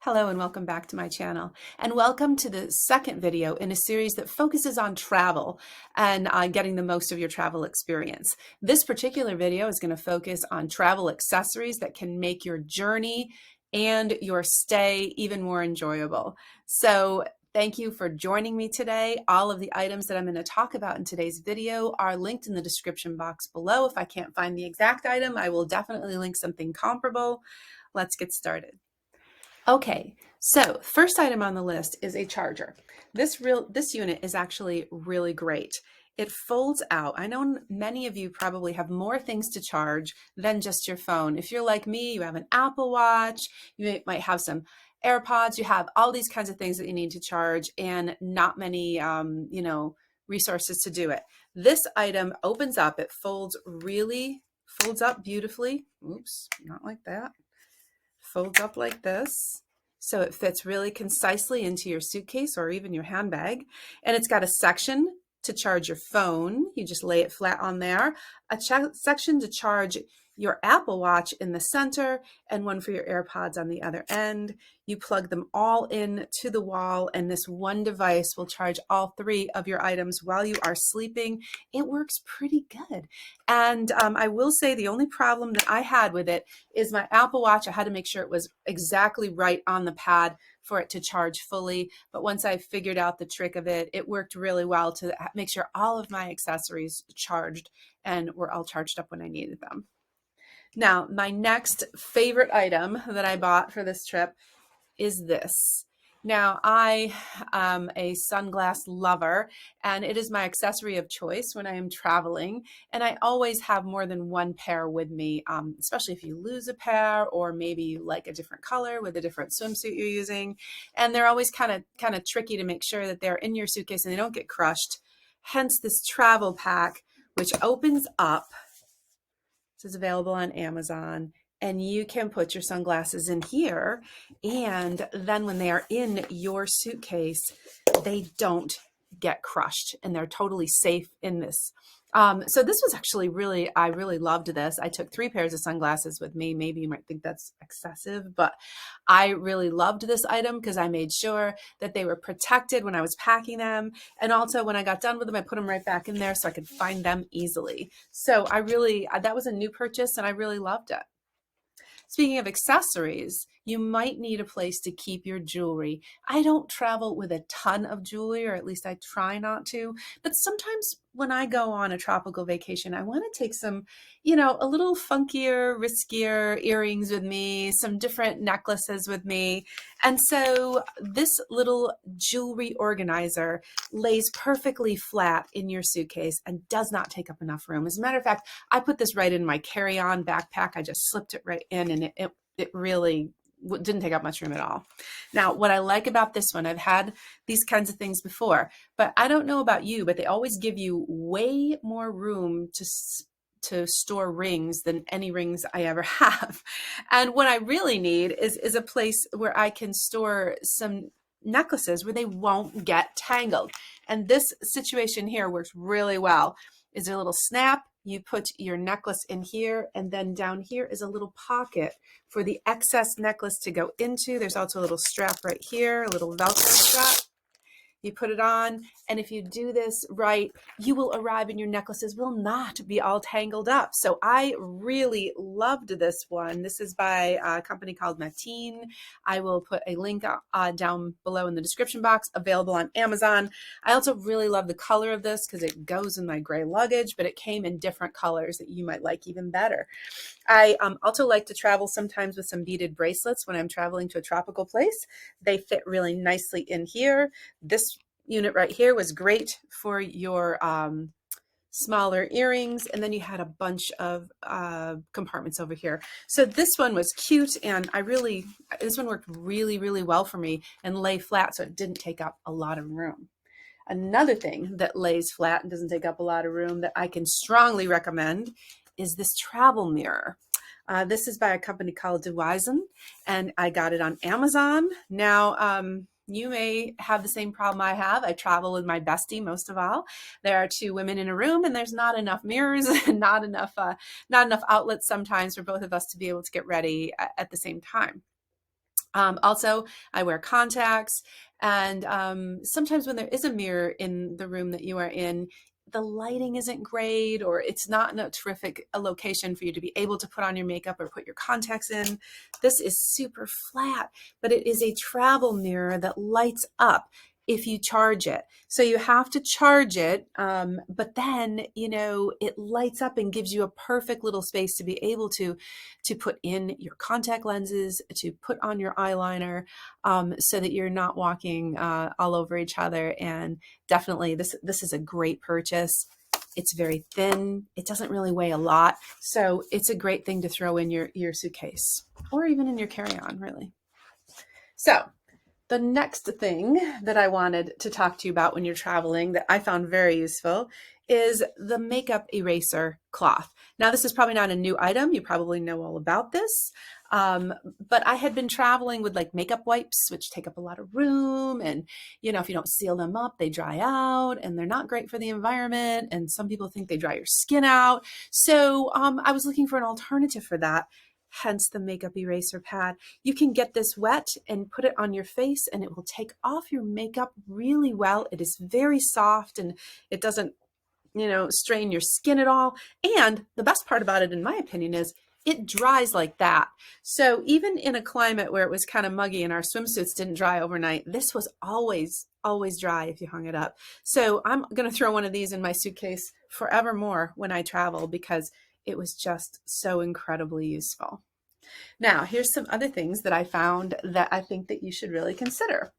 Hello and welcome back to my channel, and welcome to the second video in a series that focuses on travel and getting the most of your travel experience. This particular video is going to focus on travel accessories that can make your journey and your stay even more enjoyable. So thank you for joining me today. All of the items that I'm going to talk about in today's video are linked in the description box below. If I can't find the exact item, I will definitely link something comparable. Let's get started. Okay, so first item on the list is a charger. This unit is actually really great. It folds out. I know many of you probably have more things to charge than just your phone. If you're like me, you have an Apple Watch, you might have some AirPods, you have all these kinds of things that you need to charge and not many, resources to do it. This item opens up, it folds up beautifully. Oops, not like that. Folds up like this. So it fits really concisely into your suitcase or even your handbag. And it's got a section to charge your phone. You just lay it flat on there. A section to charge your Apple Watch in the center and one for your AirPods on the other end. You plug them all in to the wall, and this one device will charge all three of your items while you are sleeping. It works pretty good. And I will say the only problem that I had with it is my Apple Watch. I had to make sure it was exactly right on the pad for it to charge fully. But once I figured out the trick of it, it worked really well to make sure all of my accessories charged and were all charged up when I needed them. Now, my next favorite item that I bought for this trip is this. Now, I am a sunglass lover, and it is my accessory of choice when I am traveling, and I always have more than one pair with me, especially if you lose a pair or maybe you like a different color with a different swimsuit you're using, and they're always kind of tricky to make sure that they're in your suitcase and they don't get crushed. Hence this travel pack, which opens up. This is available on Amazon, and you can put your sunglasses in here, and then when they are in your suitcase, they don't get crushed and they're totally safe in this. So this was actually I really loved this. I took 3 pairs of sunglasses with me. Maybe you might think that's excessive, but I really loved this item because I made sure that they were protected when I was packing them. And also when I got done with them, I put them right back in there so I could find them easily. So that was a new purchase and I really loved it. Speaking of accessories, you might need a place to keep your jewelry. I don't travel with a ton of jewelry, or at least I try not to, but sometimes when I go on a tropical vacation, I want to take some, a little funkier, riskier earrings with me, some different necklaces with me. And so this little jewelry organizer lays perfectly flat in your suitcase and does not take up enough room. As a matter of fact, I put this right in my carry-on backpack. I just slipped it right in, and it really didn't take up much room at all. Now, what I like about this one, I've had these kinds of things before, but I don't know about you, but they always give you way more room to store rings than any rings I ever have. And what I really need is a place where I can store some necklaces where they won't get tangled. And this situation here works really well. Is a little snap. You put your necklace in here, and then down here is a little pocket for the excess necklace to go into. There's also a little strap right here, a little Velcro strap. You put it on, and if you do this right, you will arrive and your necklaces will not be all tangled up. So I really loved this one. This is by a company called Mateen. I will put a link down below in the description box, available on Amazon. I also really love the color of this because it goes in my gray luggage, but it came in different colors that you might like even better. I also like to travel sometimes with some beaded bracelets when I'm traveling to a tropical place. They fit really nicely in here. This unit right here was great for your smaller earrings, and then you had a bunch of compartments over here. So this one was cute, and this one worked really, really well for me and lay flat, so it didn't take up a lot of room. Another thing that lays flat and doesn't take up a lot of room that I can strongly recommend is this travel mirror. This is by a company called DeWisen, and I got it on Amazon. Now, you may have the same problem I have. I travel with my bestie most of all. There are 2 women in a room, and there's not enough mirrors and not enough outlets sometimes for both of us to be able to get ready at the same time. Also, I wear contacts, and sometimes when there is a mirror in the room that you are in, the lighting isn't great, or it's not in a terrific location for you to be able to put on your makeup or put your contacts in. This is super flat, but it is a travel mirror that lights up if you charge it. So you have to charge it, but then, you know, it lights up and gives you a perfect little space to be able to put in your contact lenses, to put on your eyeliner, so that you're not walking all over each other. And definitely this is a great purchase. It's very thin. It doesn't really weigh a lot. So it's a great thing to throw in your suitcase or even in your carry-on, really. So the next thing that I wanted to talk to you about when you're traveling that I found very useful is the makeup eraser cloth. Now, this is probably not a new item. You probably know all about this. But I had been traveling with like makeup wipes, which take up a lot of room. And, you know, if you don't seal them up, they dry out and they're not great for the environment. And some people think they dry your skin out. So I was looking for an alternative for that. Hence the makeup eraser pad. You can get this wet and put it on your face and it will take off your makeup really well. It is very soft and it doesn't, you know, strain your skin at all. And the best part about it, in my opinion, is it dries like that. So even in a climate where it was kind of muggy and our swimsuits didn't dry overnight, this was always dry if you hung it up. So I'm going to throw one of these in my suitcase forevermore when I travel because it was just so incredibly useful. Now, here's some other things that I found that I think that you should really consider.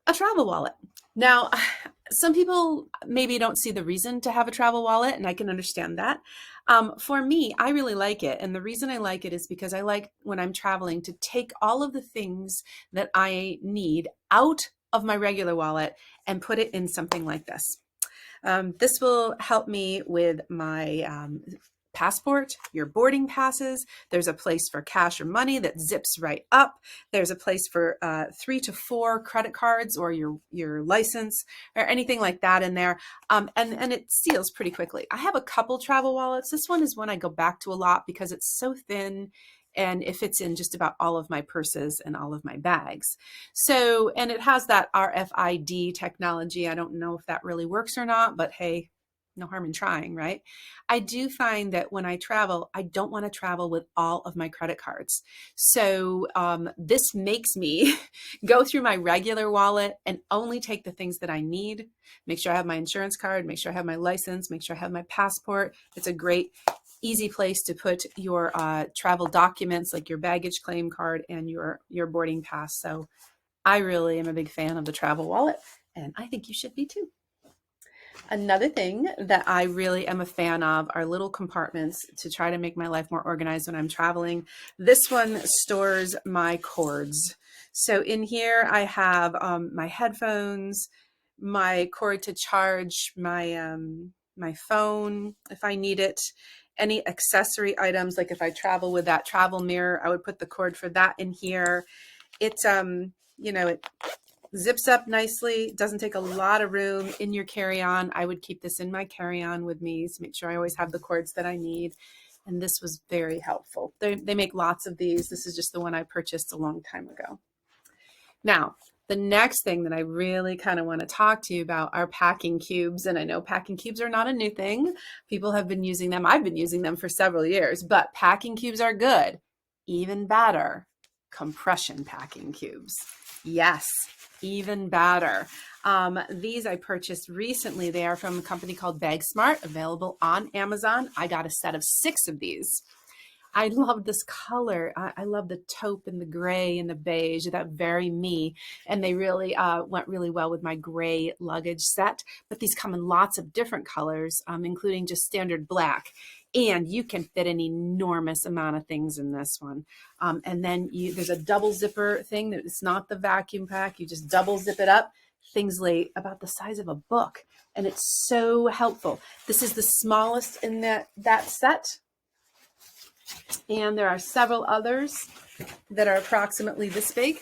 A travel wallet. Now, some people maybe don't see the reason to have a travel wallet, and I can understand that. For me, I really like it. And the reason I like it is because I like when I'm traveling to take all of the things that I need out of my regular wallet and put it in something like this. This will help me with my passport, your boarding passes. There's a place for cash or money that zips right up. There's a place for 3 to 4 credit cards or your license or anything like that in there. And it seals pretty quickly. I have a couple travel wallets. This one is one I go back to a lot because it's so thin and it fits in just about all of my purses and all of my bags. So, and it has that RFID technology. I don't know if that really works or not, but hey, no harm in trying, right? I do find that when I travel, I don't want to travel with all of my credit cards. So this makes me go through my regular wallet and only take the things that I need. Make sure I have my insurance card, make sure I have my license, make sure I have my passport. It's a great, easy place to put your travel documents like your baggage claim card and your boarding pass. So I really am a big fan of the travel wallet, and I think you should be too. Another thing that I really am a fan of are little compartments to try to make my life more organized when I'm traveling. This one stores my cords. So in here I have my headphones, my cord to charge my my phone if I need it, any accessory items, like if I travel with that travel mirror, I would put the cord for that in here. It's you know, it zips up nicely, doesn't take a lot of room in your carry-on. I would keep this in my carry-on with me to make sure I always have the cords that I need. And this was very helpful. They make lots of these. This is just the one I purchased a long time ago. Now, the next thing that I really kind of want to talk to you about are packing cubes. And I know packing cubes are not a new thing. People have been using them. I've been using them for several years, but packing cubes are good. Even better, compression packing cubes. Yes, even better. These I purchased recently. They are from a company called BagSmart, available on Amazon. I got a set of 6 of these. I love this color. I love the taupe and the gray and the beige, that very me. And they really went really well with my gray luggage set. But these come in lots of different colors, including just standard black. And you can fit an enormous amount of things in this one. And then there's a double zipper thing that it's not the vacuum pack. You just double zip it up. Things lay about the size of a book. And it's so helpful. This is the smallest in that set. And there are several others that are approximately this big.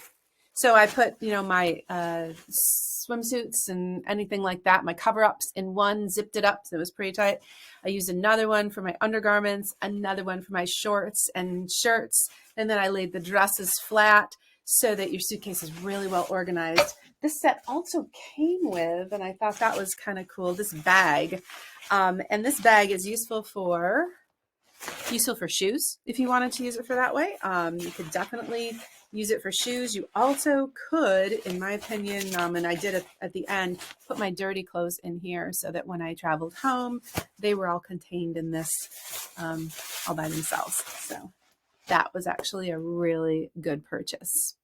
So I put, you know, my swimsuits and anything like that, my cover-ups in one, zipped it up so it was pretty tight. I used another one for my undergarments, another one for my shorts and shirts, and then I laid the dresses flat so that your suitcase is really well organized. This set also came with, and I thought that was kind of cool, this bag. And this bag is useful for shoes if you wanted to use it for that way. You could definitely use it for shoes. You also could, in my opinion, and I did it at the end, put my dirty clothes in here so that when I traveled home, they were all contained in this all by themselves. So that was actually a really good purchase.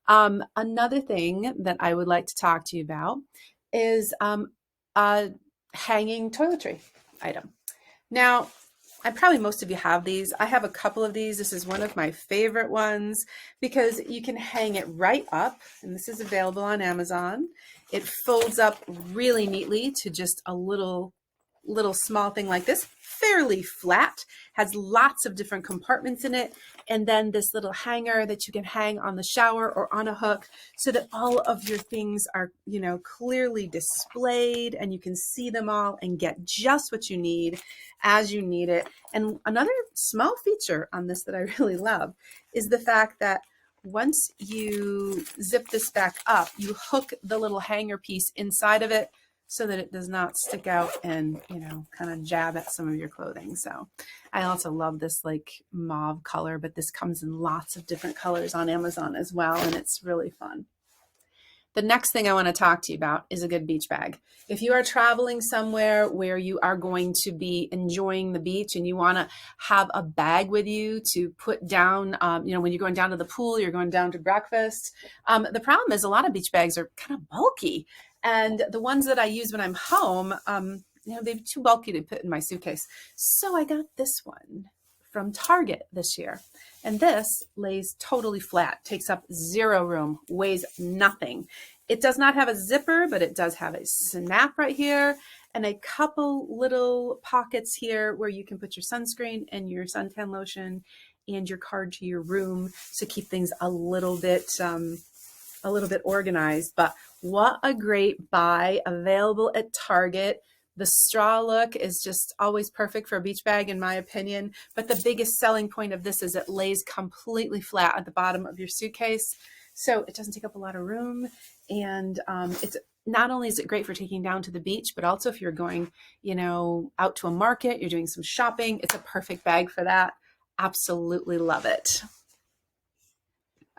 Another thing that I would like to talk to you about is a hanging toiletry item. Now, probably most of you have these. I have a couple of these. This is one of my favorite ones because you can hang it right up, and this is available on Amazon. It folds up really neatly to just a little small thing like this, fairly flat, has lots of different compartments in it, and then this little hanger that you can hang on the shower or on a hook so that all of your things are, you know, clearly displayed and you can see them all and get just what you need as you need it. And another small feature on this that I really love is the fact that once you zip this back up, you hook the little hanger piece inside of it so that it does not stick out and, you know, kind of jab at some of your clothing. So I also love this like mauve color, but this comes in lots of different colors on Amazon as well, and it's really fun. The next thing I want to talk to you about is a good beach bag. If you are traveling somewhere where you are going to be enjoying the beach and you want to have a bag with you to put down, you know, when you're going down to the pool, you're going down to breakfast. The problem is a lot of beach bags are kind of bulky. And the ones that I use when I'm home, you know, they're too bulky to put in my suitcase. So I got this one from Target this year. And this lays totally flat, takes up zero room, weighs nothing. It does not have a zipper, but it does have a snap right here and a couple little pockets here where you can put your sunscreen and your suntan lotion and your card to your room to keep things a little bit organized. But what a great buy, available at Target. The straw look is just always perfect for a beach bag, in my opinion. But the biggest selling point of this is it lays completely flat at the bottom of your suitcase. So it doesn't take up a lot of room. And it's not only is it great for taking down to the beach, but also if you're going, you know, out to a market, you're doing some shopping, it's a perfect bag for that. Absolutely love it.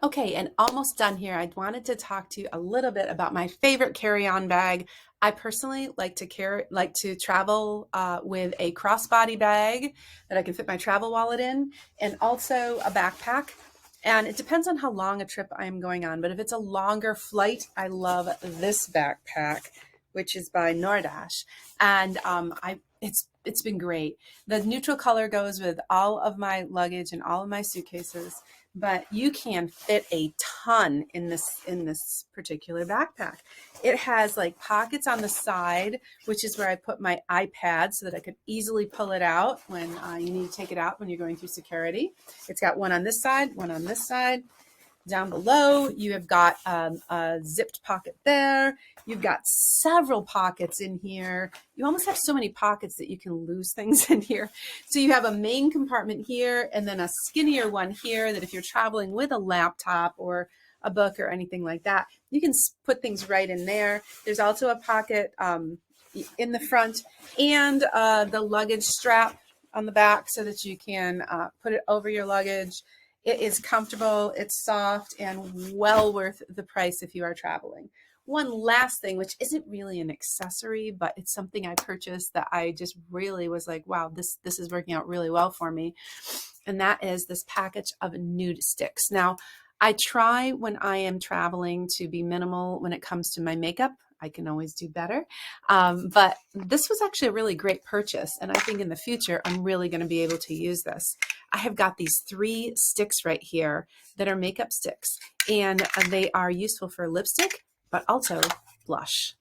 Okay, and almost done here. I wanted to talk to you a little bit about my favorite carry-on bag. I personally like to travel with a crossbody bag that I can fit my travel wallet in, and also a backpack. And it depends on how long a trip I'm going on, but if it's a longer flight, I love this backpack, which is by Nordash, and it's been great. The neutral color goes with all of my luggage and all of my suitcases, but you can fit a ton in this particular backpack. It has like pockets on the side, which is where I put my iPad so that I could easily pull it out when you need to take it out when you're going through security. It's got one on this side, one on this side. Down below, you have got a zipped pocket there. You've got several pockets in here. You almost have so many pockets that you can lose things in here. So you have a main compartment here and then a skinnier one here that if you're traveling with a laptop or a book or anything like that, you can put things right in there. There's also a pocket in the front and the luggage strap on the back so that you can put it over your luggage. It is comfortable, it's soft, and well worth the price if you are traveling. One last thing, which isn't really an accessory, but it's something I purchased that I just really was like, wow, this is working out really well for me. And that is this package of nude sticks. Now, I try when I am traveling to be minimal when it comes to my makeup. I can always do better. But this was actually a really great purchase. And I think in the future, I'm really going to be able to use this. I have got these 3 sticks right here that are makeup sticks. And they are useful for lipstick, but also blush.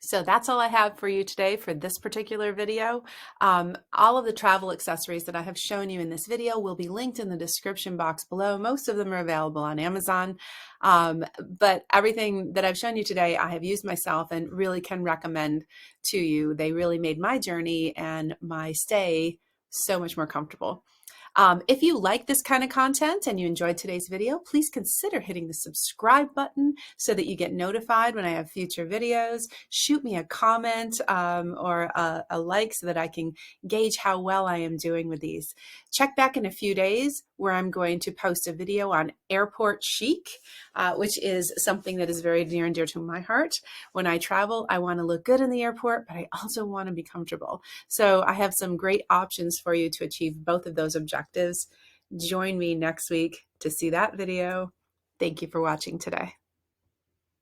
So that's all I have for you today for this particular video. All of the travel accessories that I have shown you in this video will be linked in the description box below. Most of them are available on Amazon, but everything that I've shown you today I have used myself and really can recommend to you. They really made my journey and my stay so much more comfortable. If you like this kind of content and you enjoyed today's video, please consider hitting the subscribe button so that you get notified when I have future videos. Shoot me a comment or a like so that I can gauge how well I am doing with these. Check back in a few days where I'm going to post a video on airport chic, which is something that is very near and dear to my heart. When I travel, I want to look good in the airport, but I also want to be comfortable. So I have some great options for you to achieve both of those objectives. Join me next week to see that video. Thank you for watching today.